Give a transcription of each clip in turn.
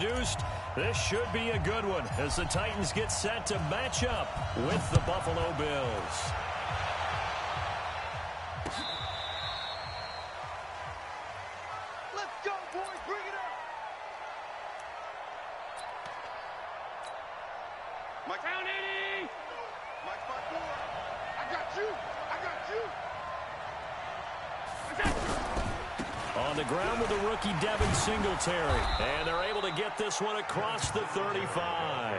introduced. This should be a good one as the Titans get set to match up with the Buffalo Bills. Let's go, boys. Bring it up. Mike down 80. Mike 5-4. I got you. I got you. On the ground with the rookie Devin Singletary. And they're able to get this one across the 35.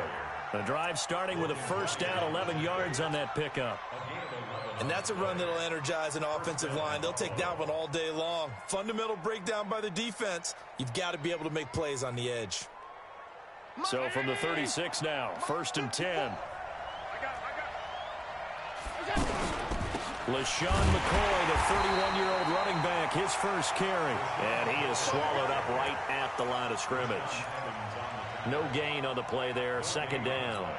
The drive starting with a first down, 11 yards on that pickup. And that's a run that'll energize an offensive line. They'll take that one all day long. Fundamental breakdown by the defense. You've got to be able to make plays on the edge. So from the 36 now, first and 10. LaShawn McCoy, the 31-year-old running back, his first carry. And he is swallowed up right at the line of scrimmage. No gain on the play there, second down.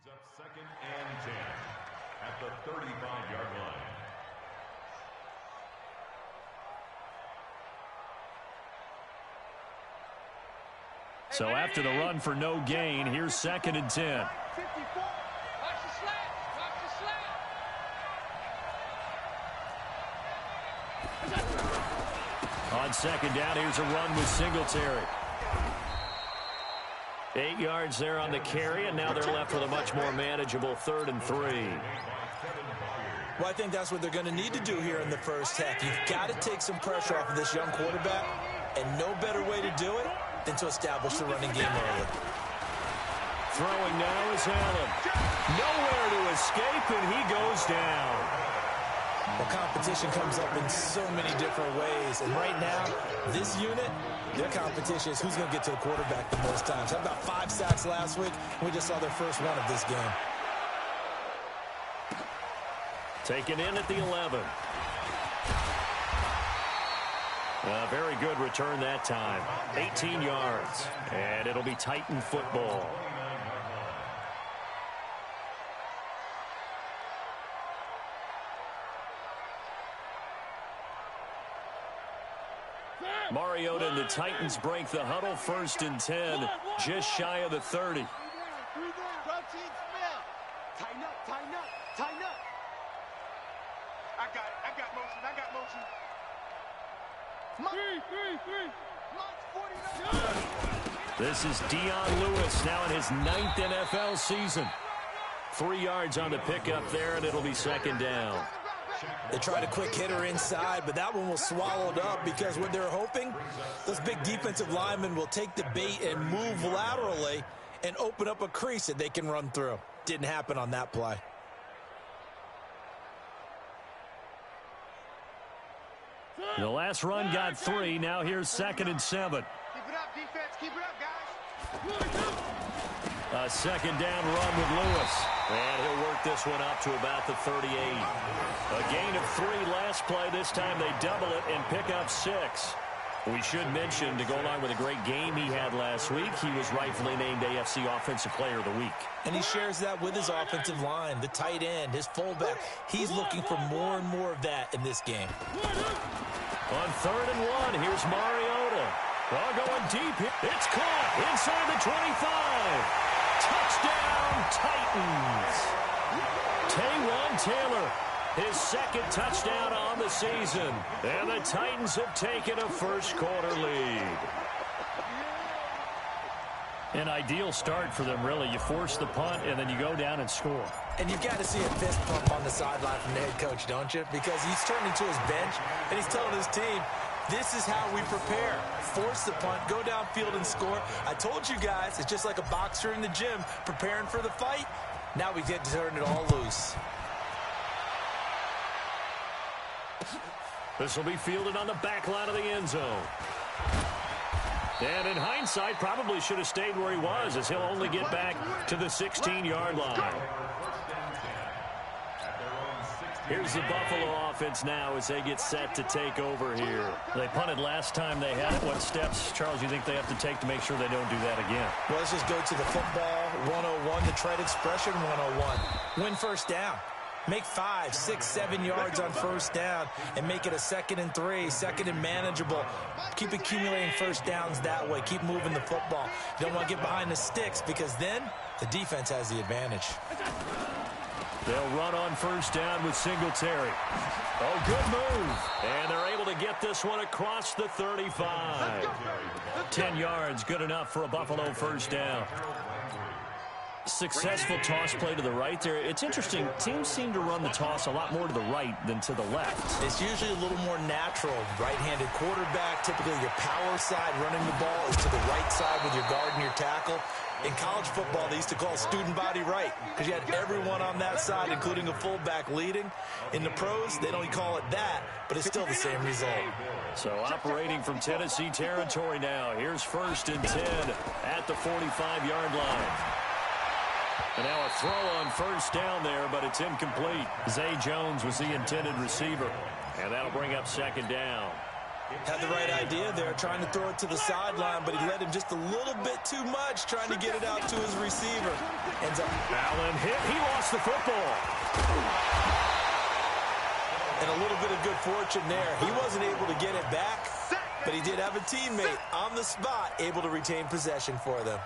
Up second and 10 at the 35-yard line. So after the run for no gain, here's second and 10. 54. Watch the slant. Watch the slant. On second down, here's a run with Singletary. 8 yards there on the carry, and now they're left with a much more manageable 3rd and 3. Well, I think that's what they're going to need to do here in the first half. You've got to take some pressure off of this young quarterback, and no better way to do it than to establish the running game early. Throwing now is Allen. Nowhere to escape, and he goes down. Well, competition comes up in so many different ways, and right now, this unit, their competition is who's going to get to the quarterback the most times. Had about 5 sacks last week. We just saw their first one of this game. Taken in at the 11. A very good return that time. 18 yards, and it'll be Titan football. Mariota and the Titans break the huddle, 1st and 10, just shy of the 30. Tighten up, tighten up, tighten up. I got it. I got motion. I got motion. This is Dion Lewis now in his 9th NFL season. 3 yards on the pickup there, and it'll be second down. They tried a quick hitter inside, but that one was swallowed up because what they're hoping, those big defensive linemen will take the bait and move laterally and open up a crease that they can run through. Didn't happen on that play. The last run got 3. Now here's 2nd and 7. Keep it up, defense. Keep it up, guys. A second down run with Lewis. And he'll work this one up to about the 38. A gain of 3 last play. This time they double it and pick up 6. We should mention, to go along with a great game he had last week, he was rightfully named AFC Offensive Player of the Week. And he shares that with his offensive line, the tight end, his fullback. He's looking for more and more of that in this game. On 3rd and 1, here's Mariota. Going deep. It's caught inside the 25. Touchdown, Titans. Taywan Taylor, his 2nd touchdown on the season. And the Titans have taken a first-quarter lead. An ideal start for them, really. You force the punt, and then you go down and score. And you've got to see a fist pump on the sideline from the head coach, don't you? Because he's turning to his bench, and he's telling his team, this is how we prepare. Force the punt, go downfield and score. I told you guys, it's just like a boxer in the gym preparing for the fight. Now we get to turn it all loose. This will be fielded on the back line of the end zone. And in hindsight, probably should have stayed where he was, as he'll only get back to the 16-yard line. Here's the Buffalo offense now as they get set to take over here. They punted last time they had it. What steps, Charles, you think they have to take to make sure they don't do that again? Well, let's just go to the football 101, the trade expression 101. Win first down. Make 5, 6, 7 yards on first down and make it a 2nd and 3, 2nd and manageable. Keep accumulating first downs that way. Keep moving the football. You don't want to get behind the sticks because then the defense has the advantage. They'll run on first down with Singletary. Oh, good move. And they're able to get this one across the 35. 10 yards, good enough for a Buffalo first down. Successful toss play to the right there. It's interesting. Teams seem to run the toss a lot more to the right than to the left. It's usually a little more natural. Right-handed quarterback, typically your power side running the ball is to the right side with your guard and your tackle. In college football, they used to call student body right because you had everyone on that side, including a fullback leading. In the pros, they don't call it that, but it's still the same result. So operating from Tennessee territory now. Here's 1st and 10 at the 45-yard line. And now a throw on first down there, but it's incomplete. Zay Jones was the intended receiver. And that'll bring up 2nd down. Had the right idea there, trying to throw it to the sideline, but he let him just a little bit too much, trying to get it out to his receiver. Ends up. Allen hit. He lost the football. And a little bit of good fortune there. He wasn't able to get it back, but he did have a teammate on the spot able to retain possession for them.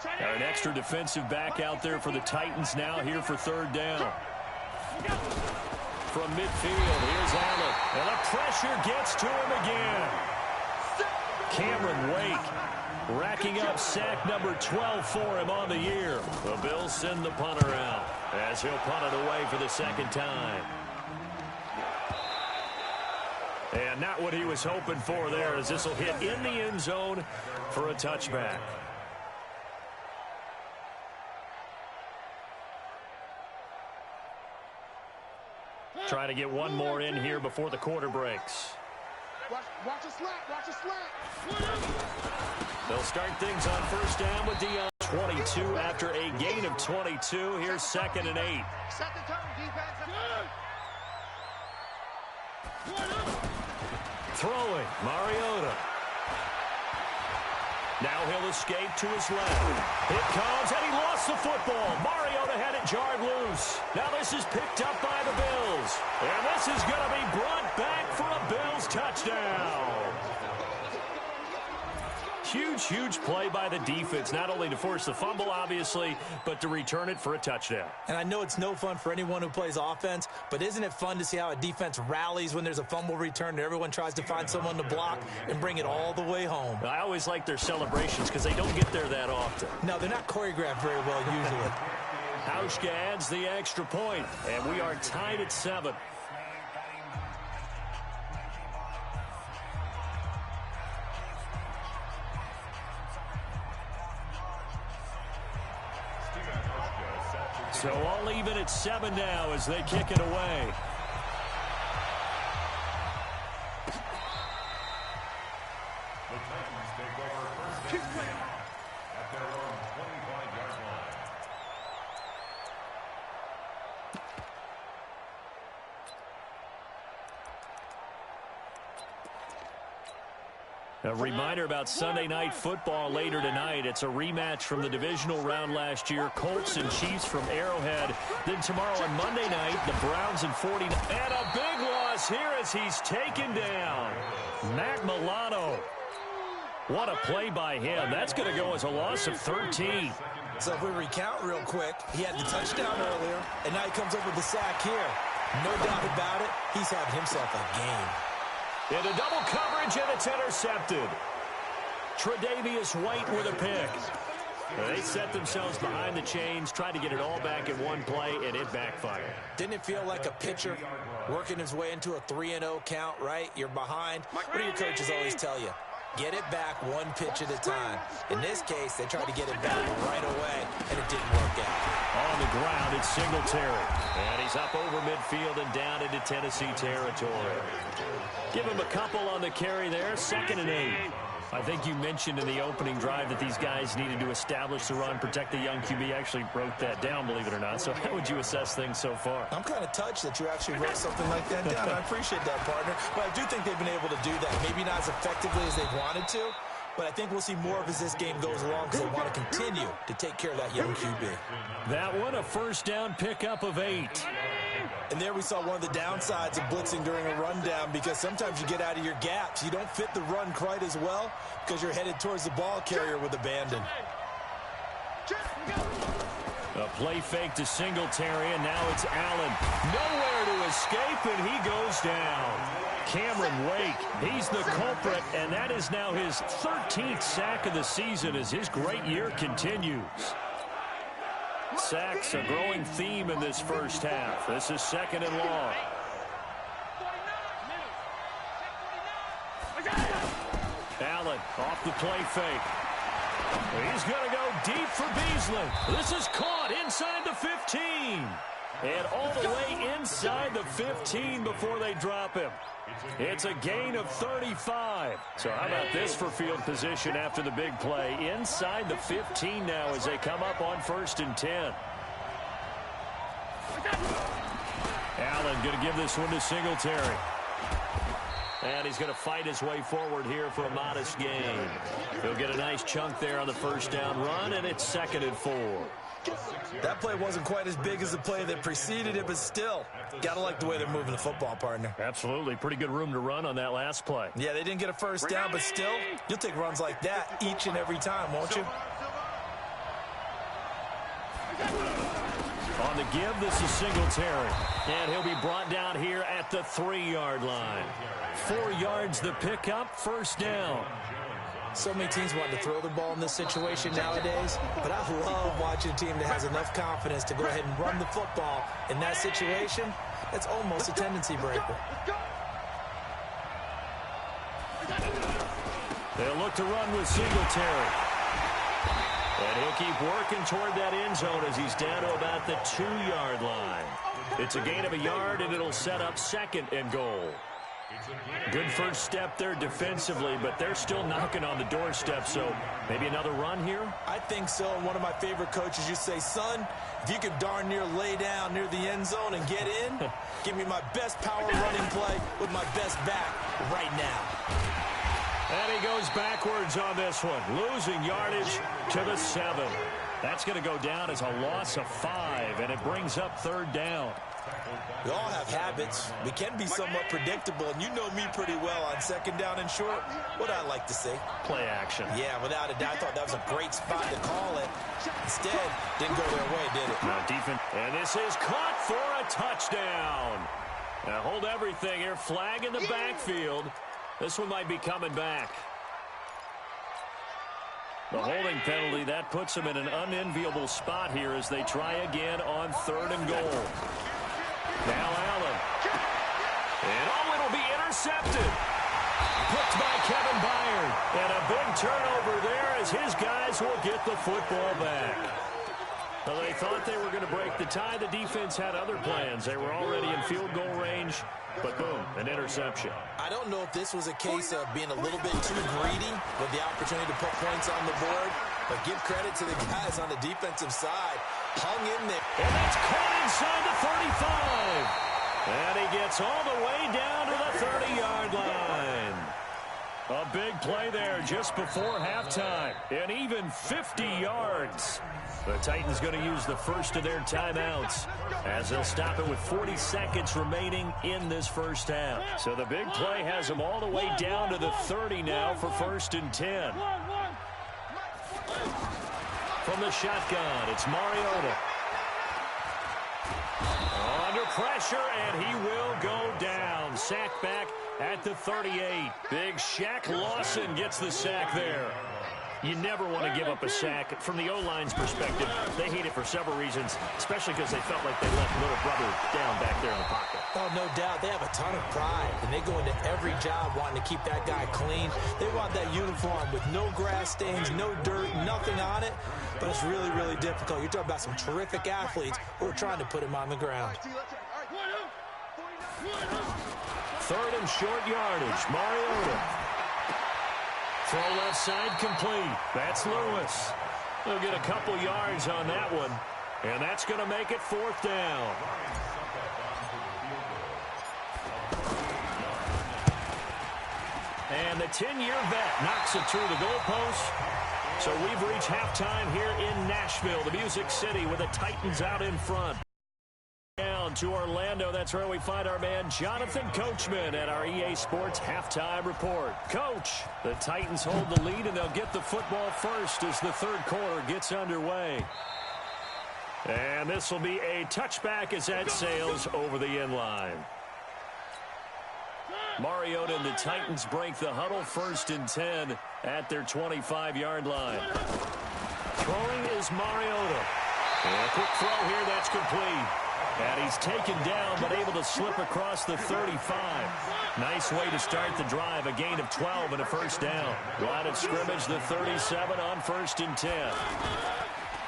Got an extra defensive back out there for the Titans now here for 3rd down. From midfield, here's Allen. And the pressure gets to him again. Cameron Wake racking up sack number 12 for him on the year. The Bills send the punter out as he'll punt it away for the 2nd time. And not what he was hoping for there, as this will hit in the end zone for a touchback. Trying to get one more in here before the quarter breaks. Watch a slant. Watch a slant. They'll start things on first down with Dion. 22 after a gain of 22. Here's 2nd and 8. Set the tone, defense. Throwing, Mariota. Now he'll escape to his left. It comes, and he lost the football. Mariota had it jarred loose. Now this is picked up by the Bills. And this is going to be brought back for a Bills touchdown. Huge play by the defense, not only to force the fumble, obviously, but to return it for a touchdown. And I know it's no fun for anyone who plays offense, but isn't it fun to see how a defense rallies when there's a fumble return and everyone tries to find someone to block and bring it all the way home? I always like their celebrations because they don't get there that often. No, they're not choreographed very well usually. Hauschka adds the extra point, and we are tied at 7. So all even at 7 now as they kick it away. The Titans take over first and 10 at their own 25-yard line. A reminder about Sunday Night Football later tonight. It's a rematch from the divisional round last year. Colts and Chiefs from Arrowhead. Then tomorrow on Monday night, the Browns and 49. And a big loss here as he's taken down. Matt Milano. What a play by him. That's going to go as a loss of 13. So if we recount real quick, he had the touchdown earlier, and now he comes up with the sack here. No doubt about it, he's having himself a game. Into double coverage, and it's intercepted. Tre'Davious White with a pick. They set themselves behind the chains, tried to get it all back in one play, and it backfired. Didn't it feel like a pitcher working his way into a 3-0 count, right? You're behind. What do your coaches always tell you? Get it back one pitch at a time. In this case, they tried to get it back right away, and it didn't work out. On the ground, it's Singletary. And he's up over midfield and down into Tennessee territory. Give him a couple on the carry there, 2nd and 8. I think you mentioned in the opening drive that these guys needed to establish the run, protect the young QB. Actually wrote that down, believe it or not. So how would you assess things so far? I'm kind of touched that you actually wrote something like that down. I appreciate that, partner. But I do think they've been able to do that. Maybe not as effectively as they wanted to, but I think we'll see more of as this game goes along because they want to continue to take care of that young QB. That one, a first down pickup of 8. And there we saw one of the downsides of blitzing during a rundown, because sometimes you get out of your gaps. You don't fit the run quite as well because you're headed towards the ball carrier with abandon. A play fake to Singletary, and now it's Allen. Nowhere to escape, and he goes down. Cameron Wake, he's the culprit, and that is now his 13th sack of the season as his great year continues. Sacks, a growing theme in this first half. This is 2nd and long. Allen off the play fake. He's going to go deep for Beasley. This is caught inside the 15. And all the way inside the 15 before they drop him. It's a gain of 35. So how about this for field position after the big play? Inside the 15 now as they come up on 1st and 10. Allen going to give this one to Singletary. And he's going to fight his way forward here for a modest gain. He'll get a nice chunk there on the first down run, and it's 2nd and 4. That play wasn't quite as big as the play that preceded it, but still, got to like the way they're moving the football, partner. Absolutely. Pretty good room to run on that last play. Yeah, they didn't get a first down, but still, you'll take runs like that each and every time, won't you? On the give, this is Singletary. And he'll be brought down here at the 3-yard line. 4 yards the pickup, first down. So many teams want to throw the ball in this situation nowadays, but I love watching a team that has enough confidence to go ahead and run the football in that situation. It's almost a tendency breaker. They'll look to run with Singletary. And he'll keep working toward that end zone as he's down to about the 2-yard line. It's a gain of a yard, and it'll set up 2nd and goal. Good first step there defensively, but they're still knocking on the doorstep, so maybe another run here? I think so, and one of my favorite coaches used to say, son, if you could darn near lay down near the end zone and get in, give me my best power running play with my best back right now. And he goes backwards on this one, losing yardage to the 7. That's going to go down as a loss of 5, and it brings up 3rd down. We all have habits. We can be somewhat predictable, and you know me pretty well on 2nd down and short. What I like to see? Play action. Yeah, without a doubt. I thought that was a great spot to call it. Instead, didn't go their way, did it? No defense. And this is caught for a touchdown. Now hold everything here. Flag in the backfield. This one might be coming back. The holding penalty, that puts them in an unenviable spot here as they try again on 3rd and goal. Now Allen. And it'll be intercepted. Picked by Kevin Byard. And a big turnover there as his guys will get the football back. Well, they thought they were going to break the tie. The defense had other plans. They were already in field goal range, but boom, an interception. I don't know if this was a case of being a little bit too greedy with the opportunity to put points on the board, but give credit to the guys on the defensive side. Hung in there. And that's caught inside the 35. And he gets all the way down to the 30-yard line. A big play there just before halftime. And even 50 yards. The Titans going to use the first of their timeouts as they'll stop it with 40 seconds remaining in this first half. So the big play has them all the way down to the 30 now for 1st and 10. From the shotgun, it's Mariota. Under pressure, and he will go down. Sack back at the 38. Big Shaq Lawson gets the sack there. You never want to give up a sack. From the O-line's perspective, they hate it for several reasons, especially because they felt like they left little brother down back there in the pocket. Oh, no doubt. They have a ton of pride, and they go into every job wanting to keep that guy clean. They want that uniform with no grass stains, no dirt, nothing on it, but it's really, really difficult. You're talking about some terrific athletes who are trying to put him on the ground. Third and short yardage. Mariota. Throw left side complete. That's Lewis. He'll get a couple yards on that one, and that's going to make it 4th down. And the 10-year vet knocks it through the goalpost. So we've reached halftime here in Nashville, the Music City, with the Titans out in front. Down to Orlando. That's where we find our man Jonathan Coachman at our EA Sports Halftime Report. Coach, the Titans hold the lead, and they'll get the football first as the third quarter gets underway. And this will be a touchback as that sails over the end line. Mariota and the Titans break the huddle, 1st and 10 at their 25-yard line. Throwing is Mariota. And a quick throw here, that's complete. And he's taken down, but able to slip across the 35. Nice way to start the drive. A gain of 12 and a 1st down. Line of scrimmage, the 37 on 1st and 10.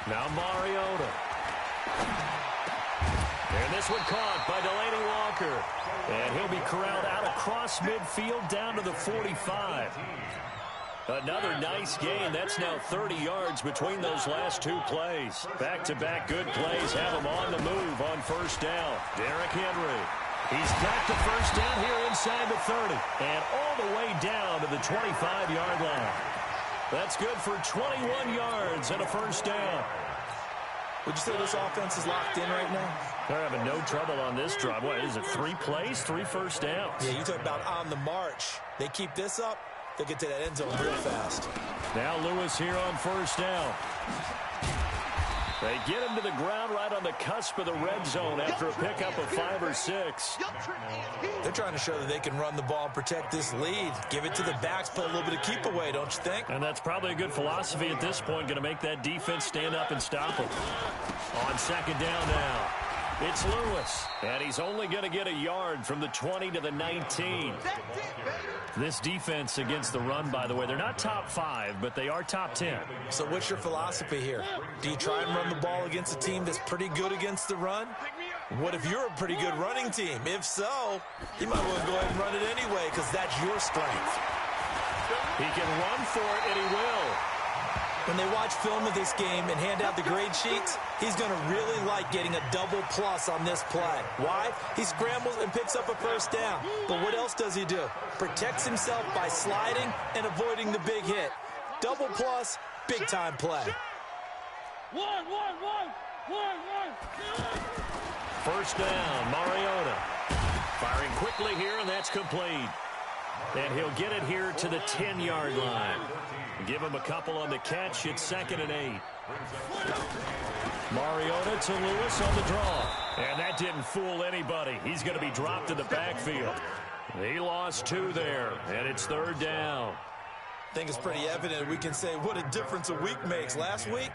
Now Mariota. And this one caught by Delaney Walker. And he'll be corralled out across midfield down to the 45. Another nice gain. That's now 30 yards between those last two plays. Back-to-back good plays have him on the move on 1st down. Derrick Henry. He's got the 1st down here inside the 30. And all the way down to the 25-yard line. That's good for 21 yards and a 1st down. Would you say this offense is locked in right now? They're having no trouble on this drive. What is it, 3 plays, 3 1st downs? Yeah, you talk about on the march. They keep this up, they'll get to that end zone real fast. Now Lewis here on 1st down. They get him to the ground right on the cusp of the red zone after a pickup of 5 or 6. They're trying to show that they can run the ball and protect this lead. Give it to the backs, play a little bit of keep away, don't you think? And that's probably a good philosophy at this point, going to make that defense stand up and stop them. On 2nd down now, it's Lewis. And he's only going to get a yard from the 20 to the 19. This defense against the run, by the way, they're not top 5, but they are top 10. So what's your philosophy here? Do you try and run the ball against a team that's pretty good against the run? What if you're a pretty good running team? If so, you might want to go ahead and run it anyway because that's your strength. He can run for it, and he will. When they watch film of this game and hand out the grade sheets, he's going to really like getting a double plus on this play. Why? He scrambles and picks up a 1st down. But what else does he do? Protects himself by sliding and avoiding the big hit. Double plus, big-time play. 1st down, Mariota. Firing quickly here, and that's complete. And he'll get it here to the 10-yard line. Give him a couple on the catch. It's 2nd and 8. Mariota to Lewis on the draw. And that didn't fool anybody. He's going to be dropped in the backfield. He lost 2 there, and it's 3rd down. I think it's pretty evident we can say what a difference a week makes. Last week,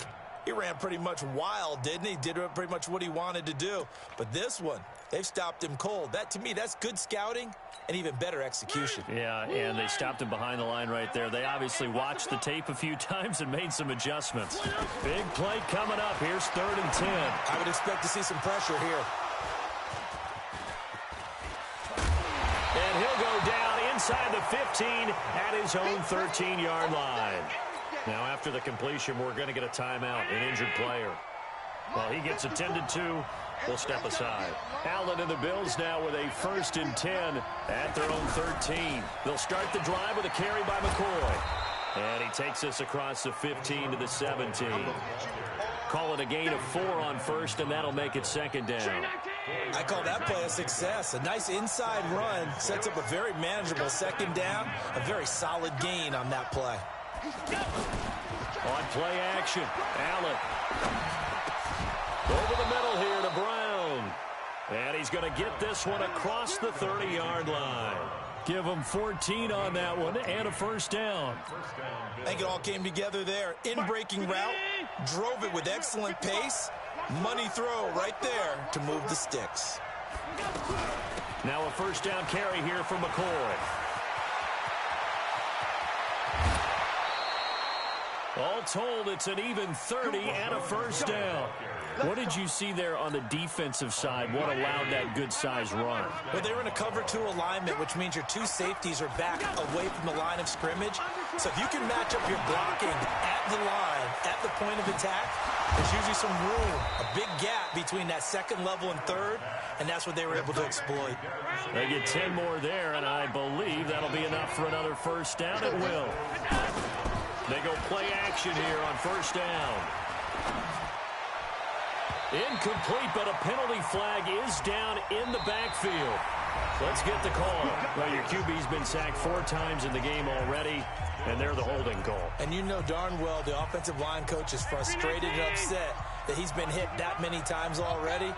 he ran pretty much wild, didn't he? Did pretty much what he wanted to do. But this one, they've stopped him cold. That, to me, that's good scouting and even better execution. Yeah, and they stopped him behind the line right there. They obviously watched the tape a few times and made some adjustments. Big play coming up. Here's 3rd and 10. I would expect to see some pressure here. And he'll go down inside the 15 at his own 13-yard line. Now, after the completion, we're going to get a timeout, an injured player. While he gets attended to, we'll step aside. Allen and the Bills now with a 1st and 10 at their own 13. They'll start the drive with a carry by McCoy. And he takes us across the 15 to the 17. Call it a gain of 4 on 1st, and that'll make it 2nd down. I call that play a success. A nice inside run sets up a very manageable 2nd down. A very solid gain on that play. On play action, Allen. Over the middle here to Brown. And he's going to get this one across the 30-yard line. Give him 14 on that one and a first down. I think it all came together there. In-breaking route, drove it with excellent pace. Money throw right there to move the sticks. Now a first down carry here for McCoy. All told, it's an even 30 and a first down. What did you see there on the defensive side? What allowed that good-sized run? Well, they were in a cover 2 alignment, which means your 2 safeties are back away from the line of scrimmage. So if you can match up your blocking at the line, at the point of attack, there's usually some room, a big gap between that second level and third, and that's what they were able to exploit. They get 10 more there, and I believe that'll be enough for another first down. It will. They go play action here on first down. Incomplete, but a penalty flag is down in the backfield. Let's get the call. Well, your QB's been sacked 4 times in the game already, and they're the holding call. And you know darn well the offensive line coach is frustrated and upset that he's been hit that many times already.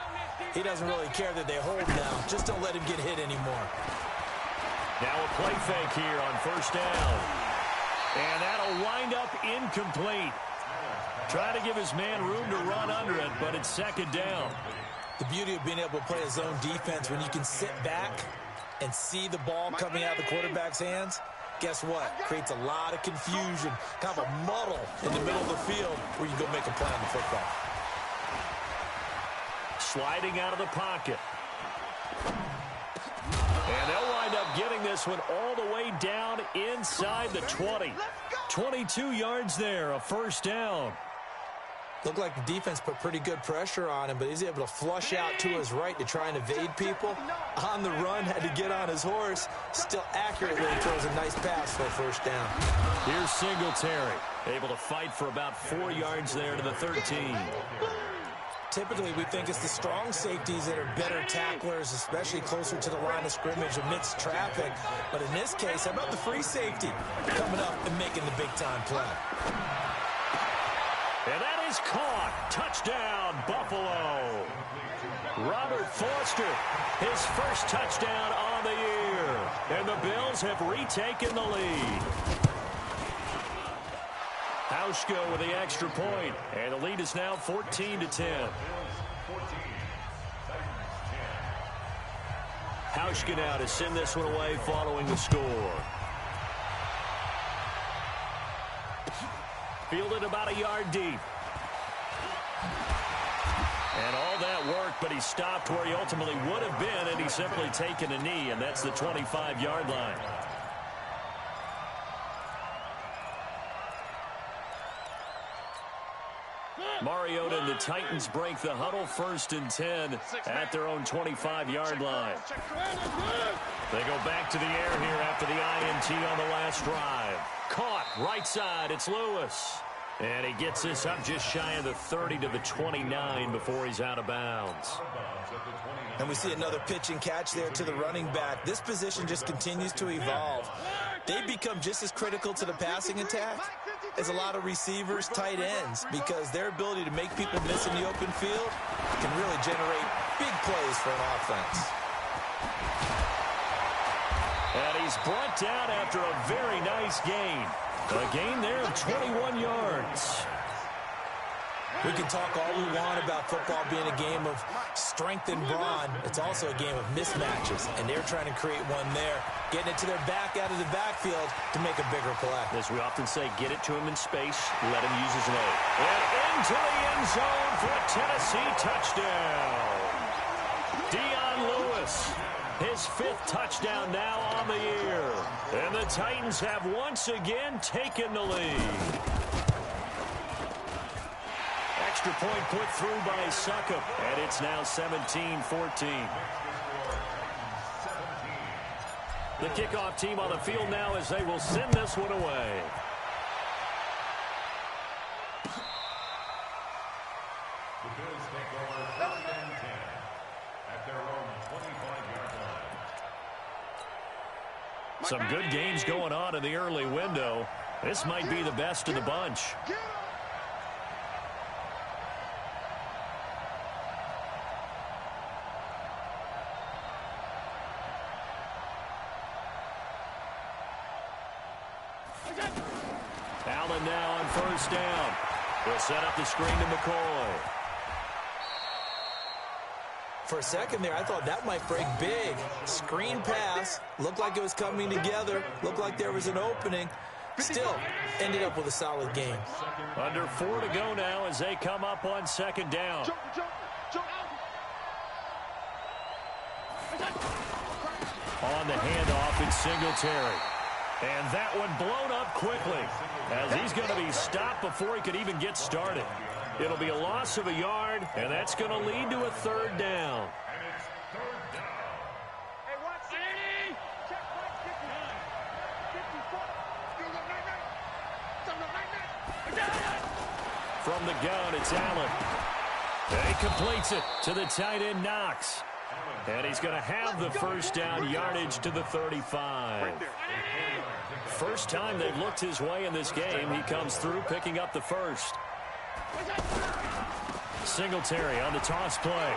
He doesn't really care that they hold now. Just don't let him get hit anymore. Now a play fake here on first down. And that'll wind up incomplete. Trying to give his man room to run under it, but it's second down. The beauty of being able to play a zone defense when you can sit back and see the ball coming out of the quarterback's hands, guess what? Creates a lot of confusion, kind of a muddle in the middle of the field where you go make a play on the football. Sliding out of the pocket. And they'll wind up getting this one all the way down inside the 20. 22 yards there, a first down. Looked like the defense put pretty good pressure on him, but he's able to flush out to his right to try and evade people. On the run, had to get on his horse. Still accurately throws a nice pass for a first down. Here's Singletary, able to fight for about 4 yards there to the 13. Typically, we think it's the strong safeties that are better tacklers, especially closer to the line of scrimmage amidst traffic. But in this case, how about the free safety coming up and making the big-time play? And that is caught. Touchdown, Buffalo. Robert Foster, his first touchdown on the year. And the Bills have retaken the lead. Hauschka with the extra point. And the lead is now 14-10. Hauschka now to send this one away following the score. Fielded about a yard deep. And all that worked, but he stopped where he ultimately would have been, and he's simply taken a knee, and that's the 25-yard line. Mariota and the Titans break the huddle, 1st and 10 at their own 25-yard line. They go back to the air here after the INT on the last drive. Caught, right side, it's Lewis. And he gets this up just shy of the 30 to the 29 before he's out of bounds. And we see another pitch and catch there to the running back. This position just continues to evolve. They become just as critical to the passing attack as a lot of receivers, tight ends, because their ability to make people miss in the open field can really generate big plays for an offense. And he's brought down after a very nice gain. A gain there of 21 yards. We can talk all we want about football being a game of strength and brawn. It's also a game of mismatches, and they're trying to create one there, getting it to their back out of the backfield to make a bigger play. As we often say, get it to him in space, let him use his leg. And into the end zone for a Tennessee touchdown. Dion Lewis, his 5th touchdown now on the year. And the Titans have once again taken the lead. Extra point put through by Succop, and it's now 17-14. The kickoff team on the field now as they will send this one away. The Bills take over 1st and 10 at their own 25-yard line. Some good games going on in the early window. This might be the best of the bunch. Allen now on first down. He'll set up the screen to McCoy. For a second there, I thought that might break big. Screen pass. Looked like it was coming together. Looked like there was an opening. Still, ended up with a solid game. Under 4 to go now as they come up on second down. On the handoff, it's Singletary. And that one blown up quickly as he's going to be stopped before he could even get started. It'll be a loss of a yard, and that's going to lead to a third down. From the gun, it's Allen. And he completes it to the tight end, Knox. And he's going to have the first down yardage to the 35. First time they've looked his way in this game. He comes through picking up the first. Singletary on the toss play.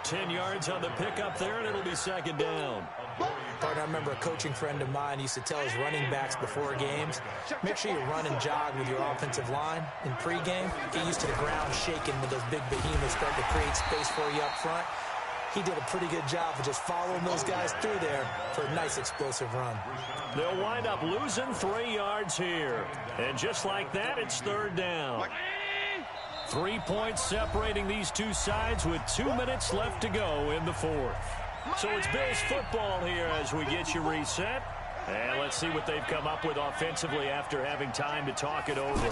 10 yards on the pickup there, and it'll be second down. I remember a coaching friend of mine used to tell his running backs before games, make sure you run and jog with your offensive line in pregame. Get used to the ground shaking when those big behemoths start to create space for you up front. He did a pretty good job of just following those guys through there for a nice explosive run. They'll wind up losing 3 yards here. And just like that, it's third down. 3 points separating these two sides with 2 minutes left to go in the fourth. So it's Bills football here as we get you reset. And let's see what they've come up with offensively after having time to talk it over.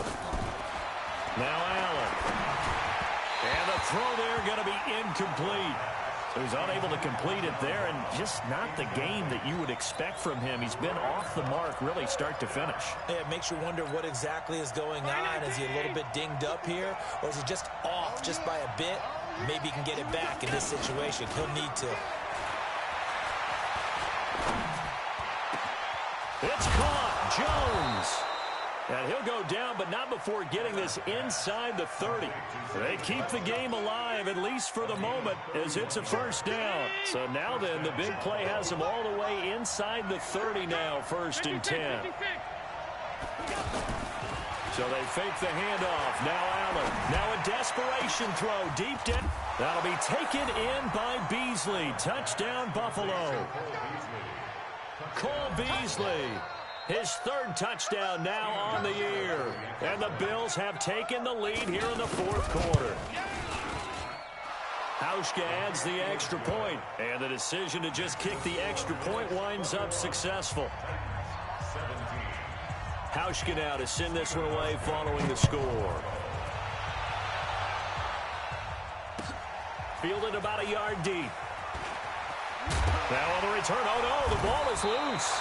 Now Allen. And the throw there going to be incomplete. So he's unable to complete it there, and just not the game that you would expect from him. He's been off the mark really start to finish. Yeah, it makes you wonder what exactly is going on. Is he a little bit dinged up here, or is he just off just by a bit? Maybe he can get it back in this situation. He'll need to. It's caught. Jones. And he'll go down, but not before getting this inside the 30. They keep the game alive, at least for the moment, as it's a first down. So now then, the big play has them all the way inside the 30 now, 1st and 10. So they fake the handoff. Now Allen. Now a desperation throw deep down. That'll be taken in by Beasley. Touchdown, Buffalo. Cole Beasley. His 3rd touchdown now on the year. And the Bills have taken the lead here in the 4th quarter. Hauschka adds the extra point, and the decision to just kick the extra point winds up successful. Hauschka now to send this one away following the score. Fielded about a yard deep. Now on the return, oh no, the ball is loose.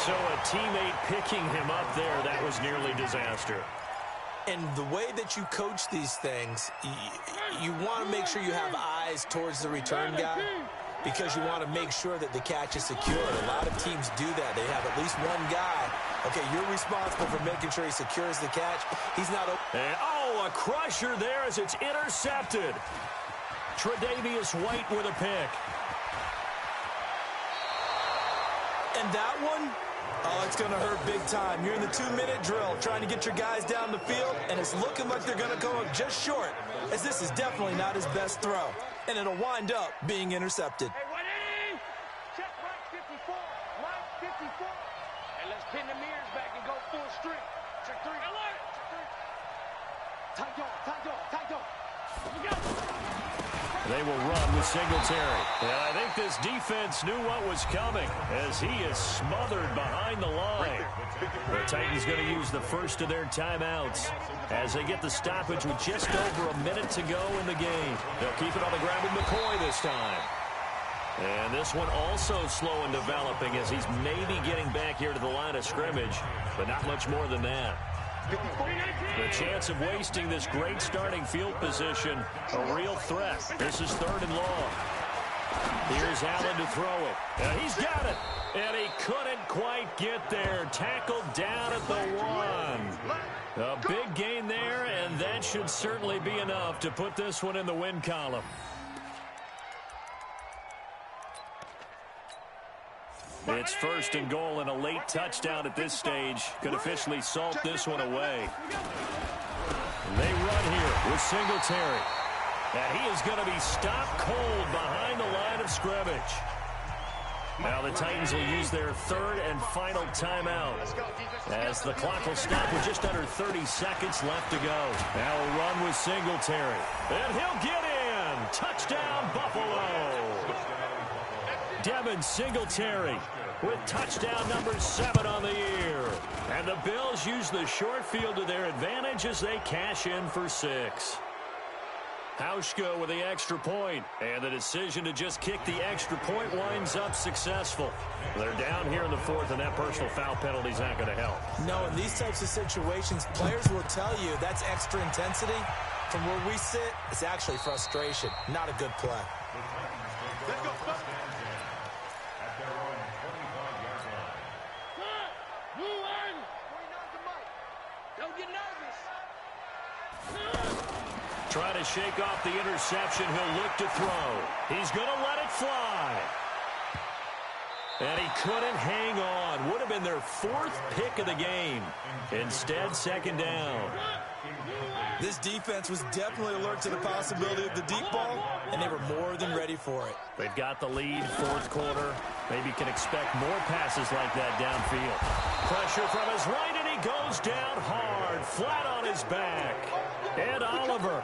So a teammate picking him up there, that was nearly disaster. And the way that you coach these things, you want to make sure you have eyes towards the return guy because you want to make sure that the catch is secured. A lot of teams do that. They have at least one guy. Okay, you're responsible for making sure he secures the catch. He's not open. And, oh, a crusher there as it's intercepted. Tre'Davious White with a pick. And that one, oh, it's going to hurt big time. You're in the 2-minute drill trying to get your guys down the field, and it's looking like they're going to come up just short, as this is definitely not his best throw. And it'll wind up being intercepted. Hey, 180! Check right 54. Right 54. And let's pin the mirrors back and go full strength. Check 3. Alert! Tight dog, tight dog, tight dog. We got it. They will run with Singletary. And I think this defense knew what was coming as he is smothered behind the line. The Titans going to use the first of their timeouts as they get the stoppage with just over a minute to go in the game. They'll keep it on the ground with McCoy this time. And this one also slow in developing as he's maybe getting back here to the line of scrimmage, but not much more than that. The chance of wasting this great starting field position, a real threat. This is 3rd and long. Here's Allen to throw it. And he's got it. And he couldn't quite get there. Tackled down at the 1. A big gain there, and that should certainly be enough to put this one in the win column. It's first and goal, and a late touchdown at this stage could officially salt this one away. They run here with Singletary. And he is going to be stopped cold behind the line of scrimmage. Now the Titans will use their third and final timeout as the clock will stop with just under 30 seconds left to go. Now a run with Singletary. And he'll get in. Touchdown, Buffalo. Devin Singletary with touchdown number 7 on the year. And the Bills use the short field to their advantage as they cash in for 6. Hauschka with the extra point, and the decision to just kick the extra point winds up successful. They're down here in the 4th, and that personal foul penalty is not going to help. No, in these types of situations, players will tell you that's extra intensity. From where we sit, it's actually frustration, not a good play. Let's go. At their own 25-yard line. Move on. Don't get nervous. Trying to shake off the interception. He'll look to throw. He's going to let it fly. And he couldn't hang on. Would have been their 4th pick of the game. Instead, second down. This defense was definitely alert to the possibility of the deep ball, and they were more than ready for it. They've got the lead, 4th quarter. Maybe can expect more passes like that downfield. Pressure from his right, and he goes down hard, flat on his back. Ed Oliver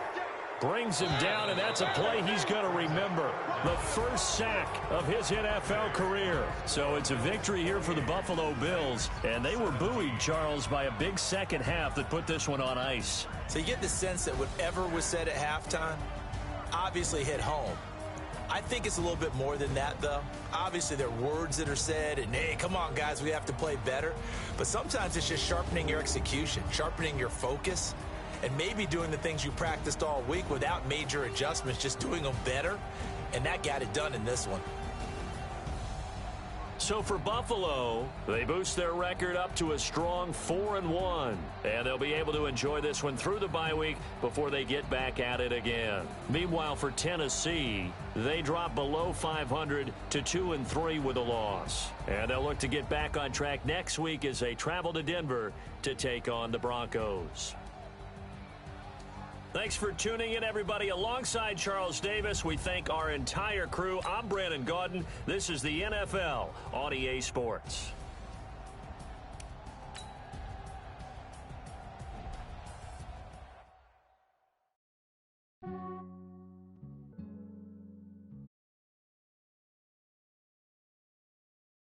brings him down, and that's a play he's going to remember. The first sack of his NFL career. So it's a victory here for the Buffalo Bills, and they were buoyed, Charles, by a big second half that put this one on ice. So you get the sense that whatever was said at halftime obviously hit home. I think it's a little bit more than that, though. Obviously, there are words that are said, and, hey, come on, guys, we have to play better. But sometimes it's just sharpening your execution, sharpening your focus, and maybe doing the things you practiced all week without major adjustments, just doing them better. And that got it done in this one. So for Buffalo, they boost their record up to a strong 4-1. And they'll be able to enjoy this one through the bye week before they get back at it again. Meanwhile, for Tennessee, they drop below 500 to 2-3 with a loss. And they'll look to get back on track next week as they travel to Denver to take on the Broncos. Thanks for tuning in, everybody. Alongside Charles Davis, we thank our entire crew. I'm Brandon Gaudin. This is the NFL on EA Sports.